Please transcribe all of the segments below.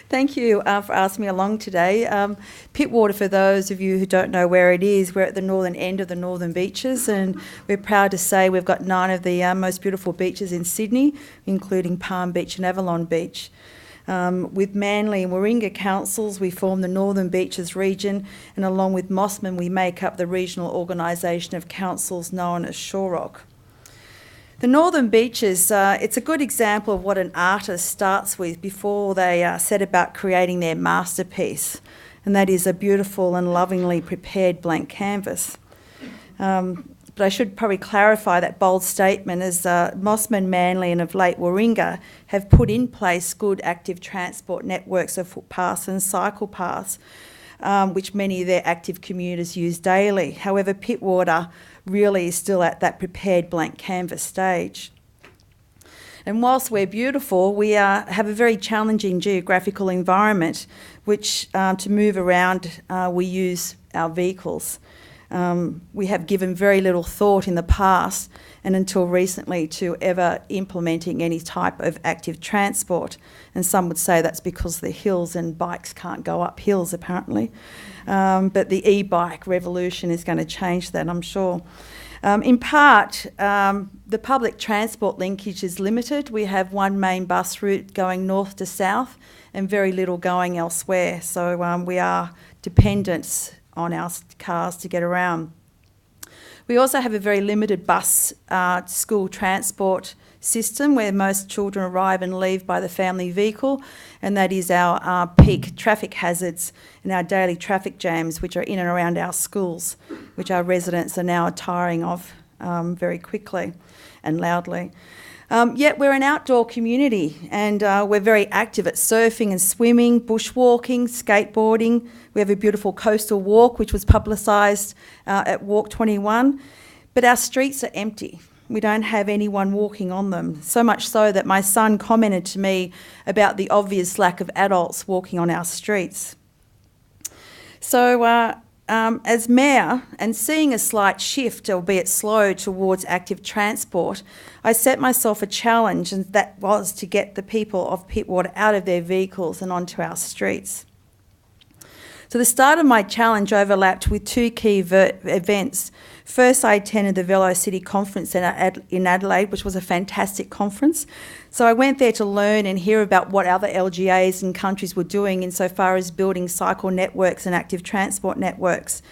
Thank you for asking me along today. Pittwater, for those of you who don't know where it is, we're at the northern end of the northern beaches, and we're proud to say we've got 9 of the most beautiful beaches in Sydney, including Palm Beach and Avalon Beach. With Manly and Warringah councils, we form the Northern Beaches region, and along with Mossman, we make up the regional organisation of councils known as Shore Rock. The Northern Beaches, it's a good example of what an artist starts with before they set about creating their masterpiece, and that is a beautiful and lovingly prepared blank canvas. But I should probably clarify that bold statement, as Mossman, Manly and of late Warringah have put in place good active transport networks of footpaths and cycle paths, which many of their active commuters use daily. However, Pittwater really is still at that prepared blank canvas stage. And whilst we're beautiful, we have a very challenging geographical environment, which to move around we use our vehicles. We have given very little thought in the past and until recently to ever implementing any type of active transport. And some would say that's because the hills and bikes can't go up hills apparently. But the e-bike revolution is going to change that, I'm sure. In part, the public transport linkage is limited. We have one main bus route going north to south and very little going elsewhere. So we are dependent on our cars to get around. We also have a very limited bus school transport system where most children arrive and leave by the family vehicle, and that is our peak traffic hazards and our daily traffic jams, which are in and around our schools, which our residents are now tiring of very quickly and loudly. Yet we're an outdoor community, and we're very active at surfing and swimming, bushwalking, skateboarding. We have a beautiful coastal walk which was publicised at Walk 21, but our streets are empty. We don't have anyone walking on them, so much so that my son commented to me about the obvious lack of adults walking on our streets. So as Mayor, and seeing a slight shift, albeit slow, towards active transport, I set myself a challenge, and that was to get the people of Pittwater out of their vehicles and onto our streets. So the start of my challenge overlapped with 2 key events. First, I attended the Velo City Conference in Adelaide, which was a fantastic conference. So I went there to learn and hear about what other LGAs and countries were doing insofar as building cycle networks and active transport networks.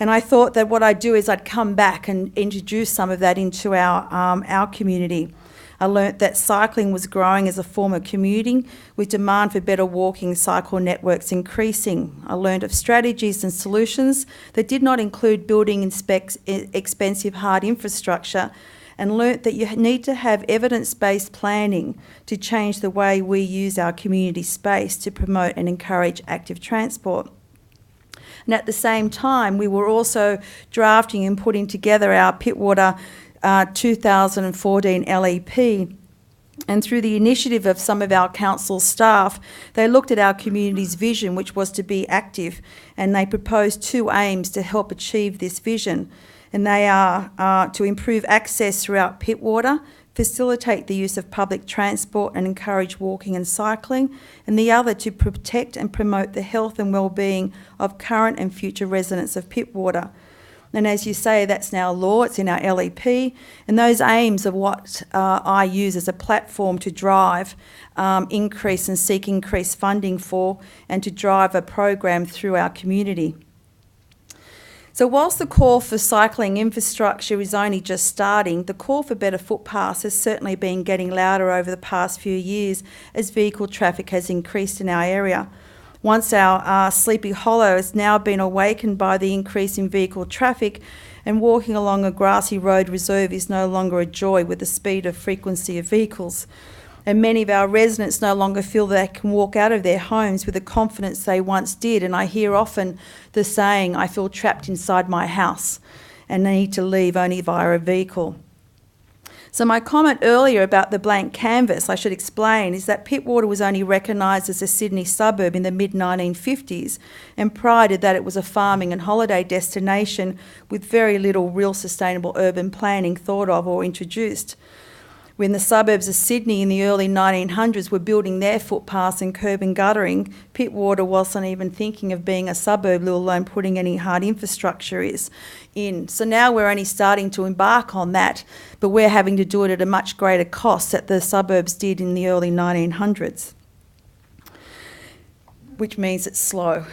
And I thought that what I'd do is I'd come back and introduce some of that into our community. I learnt that cycling was growing as a form of commuting, with demand for better walking cycle networks increasing. I learned of strategies and solutions that did not include building expensive hard infrastructure, and learnt that you need to have evidence-based planning to change the way we use our community space to promote and encourage active transport. And at the same time, we were also drafting and putting together our Pittwater 2014 LEP, and through the initiative of some of our council staff, they looked at our community's vision, which was to be active, and they proposed 2 aims to help achieve this vision, and they are to improve access throughout Pittwater, facilitate the use of public transport and encourage walking and cycling, and the other to protect and promote the health and well-being of current and future residents of Pittwater. And as you say, that's now law, it's in our LEP, and those aims are what I use as a platform to drive increase and seek increased funding for, and to drive a program through our community. So whilst the call for cycling infrastructure is only just starting, the call for better footpaths has certainly been getting louder over the past few years as vehicle traffic has increased in our area. Once our Sleepy Hollow has now been awakened by the increase in vehicle traffic, and walking along a grassy road reserve is no longer a joy with the speed of frequency of vehicles. And many of our residents no longer feel they can walk out of their homes with the confidence they once did. And I hear often the saying, I feel trapped inside my house and need to leave only via a vehicle. So my comment earlier about the blank canvas, I should explain, is that Pittwater was only recognised as a Sydney suburb in the mid-1950s, and prior to that it was a farming and holiday destination with very little real sustainable urban planning thought of or introduced. When the suburbs of Sydney in the early 1900s were building their footpaths and curb and guttering, Pittwater wasn't even thinking of being a suburb, let alone putting any hard infrastructure in. So now we're only starting to embark on that, but we're having to do it at a much greater cost that the suburbs did in the early 1900s. Which means it's slow.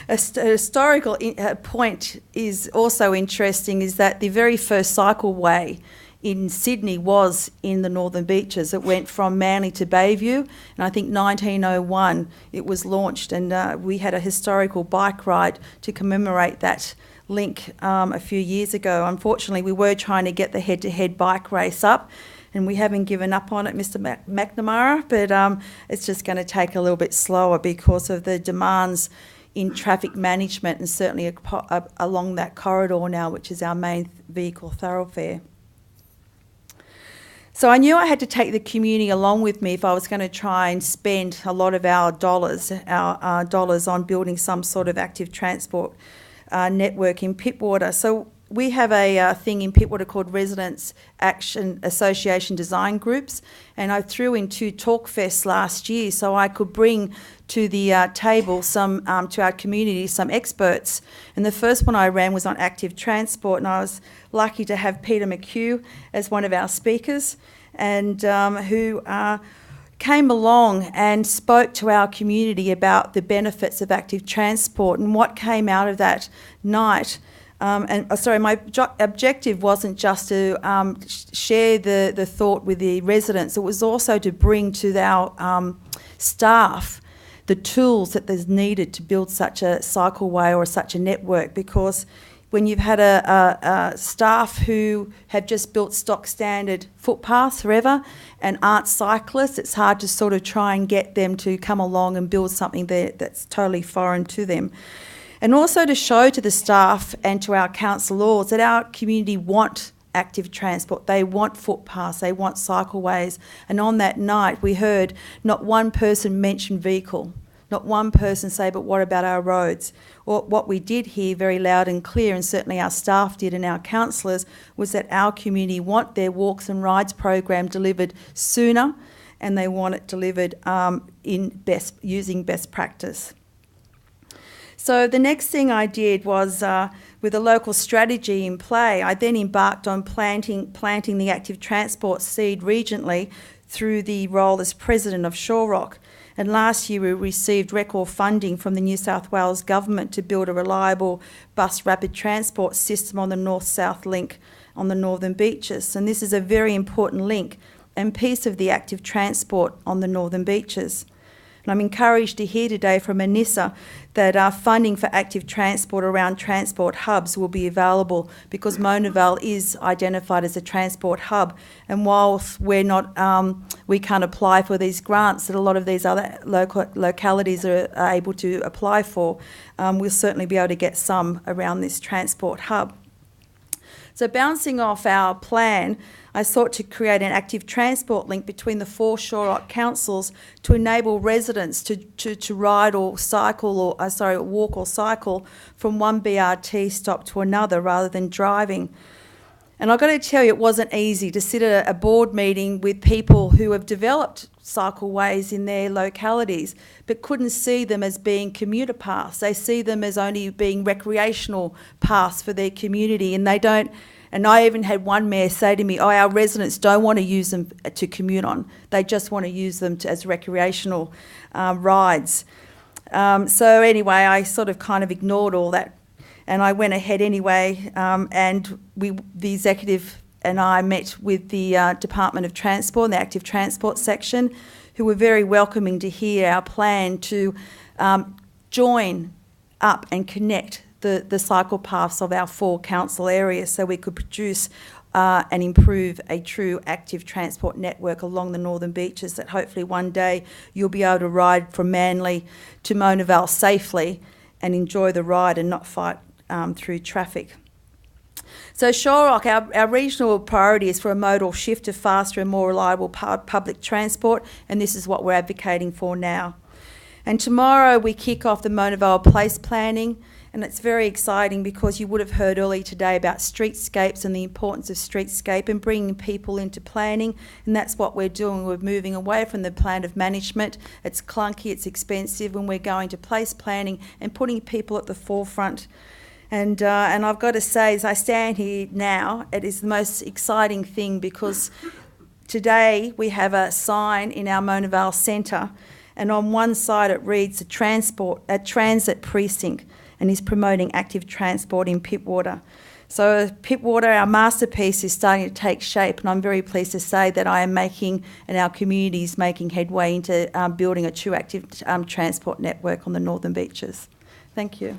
A historical point is also interesting, is that the very first cycleway in Sydney was in the Northern Beaches. It went from Manly to Bayview, and I think 1901 it was launched, and we had a historical bike ride to commemorate that link a few years ago. Unfortunately, we were trying to get the head-to-head bike race up, and we haven't given up on it, Mr. McNamara, but it's just going to take a little bit slower because of the demands in traffic management, and certainly along that corridor now, which is our main vehicle thoroughfare. So I knew I had to take the community along with me if I was going to try and spend a lot of our dollars on building some sort of active transport network in Pittwater. So we have a thing in Pittwater called Residents Action Association Design Groups, and I threw in 2 talk fests last year so I could bring to the table to our community some experts. And the first one I ran was on active transport, and I was lucky to have Peter McHugh as one of our speakers, and who came along and spoke to our community about the benefits of active transport. And what came out of that night, my objective wasn't just to share the thought with the residents, it was also to bring to our staff the tools that there's needed to build such a cycleway or such a network, because when you've had a staff who have just built stock standard footpaths forever and aren't cyclists, it's hard to sort of try and get them to come along and build something that's totally foreign to them. And also to show to the staff and to our councillors that our community want active transport, they want footpaths, they want cycleways. And on that night we heard not one person mention vehicle, not one person say, but what about our roads? Or what we did hear very loud and clear, and certainly our staff did and our councillors, was that our community want their walks and rides program delivered sooner, and they want it delivered using best practice. So the next thing I did was, with a local strategy in play, I then embarked on planting the active transport seed regionally through the role as president of Shawrock. And last year we received record funding from the New South Wales Government to build a reliable bus rapid transport system on the North-South link on the Northern Beaches. And this is a very important link and piece of the active transport on the Northern Beaches. And I'm encouraged to hear today from Anissa that our funding for active transport around transport hubs will be available, because Monavale is identified as a transport hub. And whilst we can't apply for these grants that a lot of these other localities are able to apply for, we'll certainly be able to get some around this transport hub. So bouncing off our plan, I sought to create an active transport link between the 4 Shawrock councils to enable residents to ride or cycle walk or cycle from one BRT stop to another rather than driving. And I've got to tell you, it wasn't easy to sit at a board meeting with people who have developed cycleways in their localities but couldn't see them as being commuter paths. They see them as only being recreational paths for their community, and they don't. And I even had one mayor say to me, our residents don't want to use them to commute on. They just want to use them as recreational rides. So anyway, I sort of kind of ignored all that, and I went ahead anyway, and the executive and I met with the Department of Transport, the Active Transport section, who were very welcoming to hear our plan to join up and connect the cycle paths of our 4 council areas so we could produce and improve a true active transport network along the Northern Beaches, that hopefully one day you'll be able to ride from Manly to Monavale safely and enjoy the ride and not fight through traffic. So Shawrock, our regional priority is for a modal shift to faster and more reliable public transport, and this is what we're advocating for now. And tomorrow we kick off the Monavale Place planning, And it's very exciting because you would have heard earlier today about streetscapes and the importance of streetscape and bringing people into planning, and that's what we're doing. We're moving away from the plan of management. It's clunky, it's expensive, and we're going to place planning and putting people at the forefront. And I've got to say, as I stand here now, it is the most exciting thing because today we have a sign in our Mona Vale Centre, and on one side it reads a transit precinct, and is promoting active transport in Pittwater. So Pittwater, our masterpiece, is starting to take shape, and I'm very pleased to say that I am making, and our community is making headway into building a true active transport network on the northern beaches. Thank you.